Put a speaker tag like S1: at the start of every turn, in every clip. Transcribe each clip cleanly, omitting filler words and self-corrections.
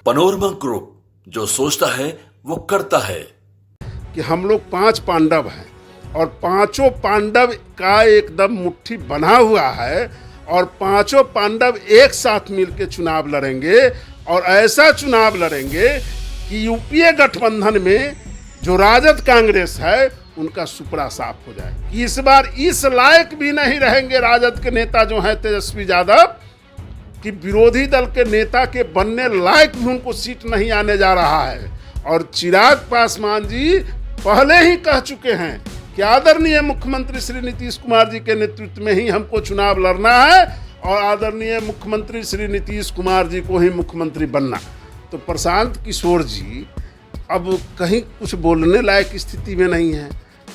S1: Panorama group, जो सोचता है वो करता है।
S2: कि हम लोग 5 पांडव हैं और पांचों पांडव का एकदम मुट्ठी बना हुआ है और पांचों पांडव एक साथ मिलकर चुनाव लड़ेंगे और ऐसा चुनाव लड़ेंगे कि यूपीए गठबंधन में जो राजद कांग्रेस है उनका सुपड़ा साफ हो जाए। कि इस बार इस लायक भी नहीं रहेंगे राजद के नेता जो हैं तेजस्वी यादव कि विरोधी दल के नेता के बनने लायक भी उनको सीट नहीं आने जा रहा है। और चिराग पासवान जी पहले ही कह चुके हैं कि आदरणीय मुख्यमंत्री श्री नीतीश कुमार जी के नेतृत्व में ही हमको चुनाव लड़ना है और आदरणीय मुख्यमंत्री श्री नीतीश कुमार जी को ही मुख्यमंत्री बनना। तो प्रशांत किशोर जी अब कहीं कुछ बोलने लायक स्थिति में नहीं है।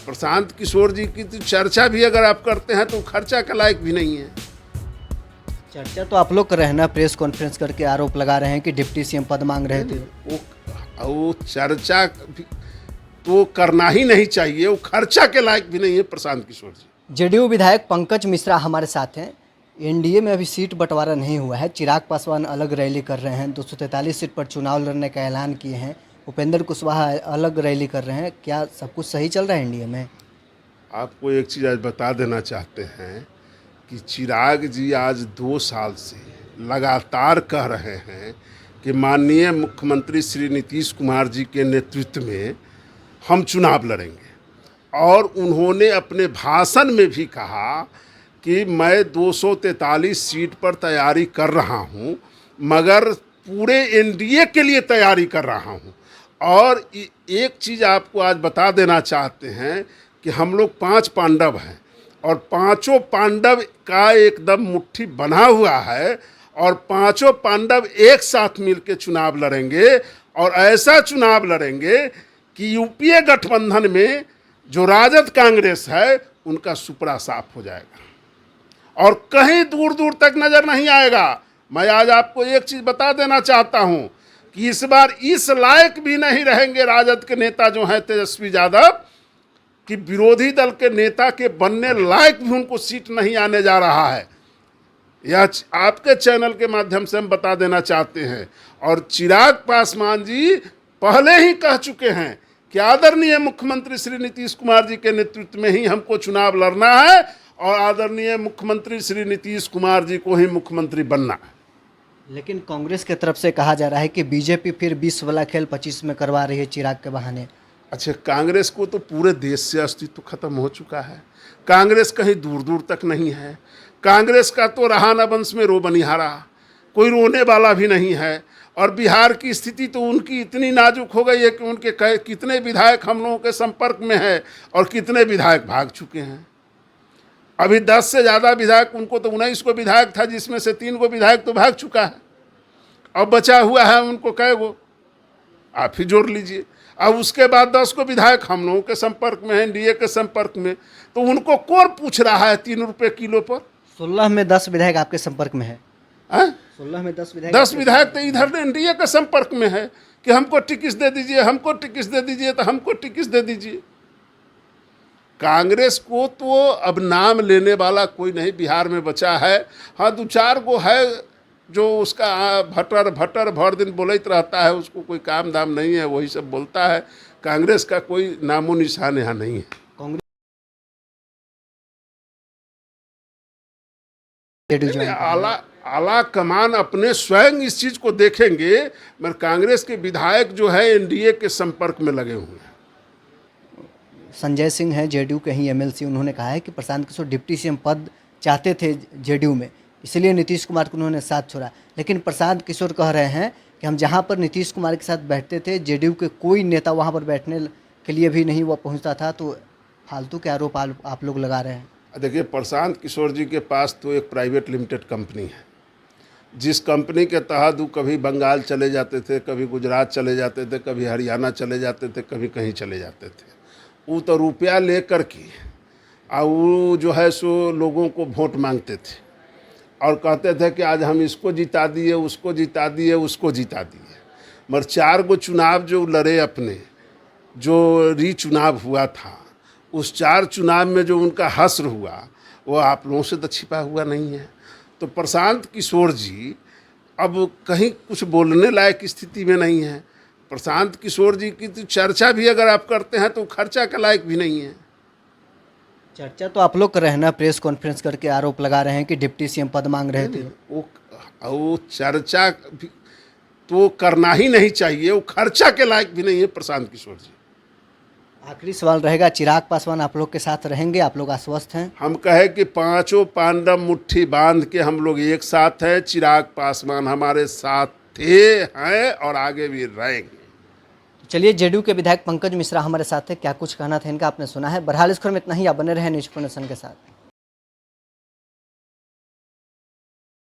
S2: प्रशांत किशोर जी की तो चर्चा भी अगर आप करते हैं तो खर्चा के लायक भी नहीं है।
S3: चर्चा तो आप लोग कर रहे हैं ना, प्रेस कॉन्फ्रेंस करके आरोप लगा रहे हैं कि डिप्टी सीएम पद मांग रहे थे।
S2: वो चर्चा तो करना ही नहीं चाहिए, वो खर्चा के लायक भी नहीं है प्रशांत किशोर जी।
S3: जेडीयू विधायक पंकज मिश्रा हमारे साथ हैं। एनडीए में अभी सीट बंटवारा नहीं हुआ है। चिराग पासवान अलग रैली कर रहे हैं, 243 सीट पर चुनाव लड़ने का ऐलान किए हैं। उपेंद्र कुशवाहा अलग रैली कर रहे हैं। क्या सब कुछ सही चल रहा है एनडीए में?
S2: आपको एक चीज़ आज बता देना चाहते हैं कि चिराग जी आज 2 साल से लगातार कह रहे हैं कि माननीय मुख्यमंत्री श्री नीतीश कुमार जी के नेतृत्व में हम चुनाव लड़ेंगे। और उन्होंने अपने भाषण में भी कहा कि मैं 243 सीट पर तैयारी कर रहा हूं, मगर पूरे एनडीए के लिए तैयारी कर रहा हूं। और एक चीज़ आपको आज बता देना चाहते हैं कि हम लोग 5 पांडव हैं और पांचों पांडव का एकदम मुट्ठी बना हुआ है और पांचों पांडव एक साथ मिलकर चुनाव लड़ेंगे और ऐसा चुनाव लड़ेंगे कि यूपीए गठबंधन में जो राजद कांग्रेस है उनका सुपड़ा साफ हो जाएगा और कहीं दूर दूर तक नजर नहीं आएगा। मैं आज आपको एक चीज़ बता देना चाहता हूं कि इस बार इस लायक भी नहीं रहेंगे राजद के नेता जो हैं तेजस्वी यादव कि विरोधी दल के नेता के बनने लायक भी उनको सीट नहीं आने जा रहा है। यह आपके चैनल के माध्यम से हम बता देना चाहते हैं। और चिराग पासवान जी पहले ही कह चुके हैं कि आदरणीय मुख्यमंत्री श्री नीतीश कुमार जी के नेतृत्व में ही हमको चुनाव लड़ना है और आदरणीय मुख्यमंत्री श्री नीतीश कुमार जी को ही मुख्यमंत्री बनना है।
S3: लेकिन कांग्रेस की तरफ से कहा जा रहा है कि बीजेपी फिर 20 वाला खेल 25 में करवा रही है चिराग के बहाने।
S2: अच्छा, कांग्रेस को तो पूरे देश से अस्तित्व खत्म हो चुका है। कांग्रेस कहीं दूर दूर तक नहीं है। कांग्रेस का तो रहा न वंश में रो बनिहारा, कोई रोने वाला भी नहीं है। और बिहार की स्थिति तो उनकी इतनी नाजुक हो गई है कि उनके कितने विधायक हम लोगों के संपर्क में है और कितने विधायक भाग चुके हैं। अभी 10 से ज़्यादा विधायक, उनको तो 19 को विधायक था जिसमें से 3 को विधायक तो भाग चुका है। अब बचा हुआ है उनको कै गो, आप ही जोड़ लीजिए। अब उसके बाद 10 को विधायक हम लोगों के संपर्क में है, एनडीए के संपर्क में। तो उनको कौन पूछ रहा है 3 रुपये किलो पर?
S3: 16 में 10 विधायक आपके संपर्क में है। 16 में 10 विधायक
S2: 10 विधायक तो इधर एनडीए के संपर्क में है कि हमको टिकट दे दीजिए, हमको टिकट दे दीजिए, तो हमको टिकट दे दीजिए। कांग्रेस को तो अब नाम लेने वाला कोई नहीं बिहार में बचा है। हाँ, 2-4 गो है जो उसका भटर भटर भर दिन बोलते रहता है, उसको कोई काम दाम नहीं है, वही सब बोलता है। कांग्रेस का कोई नामो निशान यहाँ नहीं है। आला कमान अपने स्वयं इस चीज़ को देखेंगे, मगर कांग्रेस के विधायक जो है एनडीए के संपर्क में लगे हुए हैं।
S3: संजय सिंह हैं जेडीयू के ही एमएलसी, उन्होंने कहा है कि प्रशांत किशोर डिप्टी सीएम पद चाहते थे जेडीयू में, इसलिए नीतीश कुमार को उन्होंने साथ छोड़ा। लेकिन प्रशांत किशोर कह रहे हैं कि हम जहां पर नीतीश कुमार के साथ बैठते थे, जेडीयू के कोई नेता वहां पर बैठने के लिए भी नहीं वो पहुंचता था। तो फालतू के आरोप आप लोग लगा रहे हैं।
S2: देखिए, प्रशांत किशोर जी के पास तो एक प्राइवेट लिमिटेड कंपनी है, जिस कंपनी के तहत वो कभी बंगाल चले जाते थे, कभी गुजरात चले जाते थे, कभी हरियाणा चले जाते थे, कभी कहीं चले जाते थे। वो तो रुपया लेकर के और वो जो है सो लोगों को वोट मांगते थे और कहते थे कि आज हम इसको जिता दिए, उसको जिता दिए, उसको जिता दिए। मगर 4 गो चुनाव जो लड़े अपने, जो रीचुनाव हुआ था, उस 4 चुनाव में जो उनका हश्र हुआ वो आप लोगों से तो छिपा हुआ नहीं है। तो प्रशांत किशोर जी अब कहीं कुछ बोलने लायक स्थिति में नहीं है। प्रशांत किशोर जी की तो चर्चा भी अगर आप करते हैं तो खर्चा के लायक भी नहीं है।
S3: चर्चा तो आप लोग कर रहे हैं ना, प्रेस कॉन्फ्रेंस करके आरोप लगा रहे हैं कि डिप्टी सीएम पद मांग रहे थे।
S2: वो चर्चा भी तो करना ही नहीं चाहिए, वो खर्चा के लायक भी नहीं है प्रशांत किशोर जी।
S3: आखिरी सवाल रहेगा, चिराग पासवान आप लोग के साथ रहेंगे? आप लोग आश्वस्त हैं?
S2: हम कहे कि पांचों पांडव मुट्ठी बांध के हम लोग एक साथ हैं। चिराग पासवान हमारे साथ थे, हैं और आगे भी रहेंगे।
S3: चलिए, जेडीयू के विधायक पंकज मिश्रा हमारे साथ थे, क्या कुछ कहना था इनका आपने सुना है। बहरहाल इस खबर में इतना ही, आप बने रहे न्यूज़ 24 के साथ।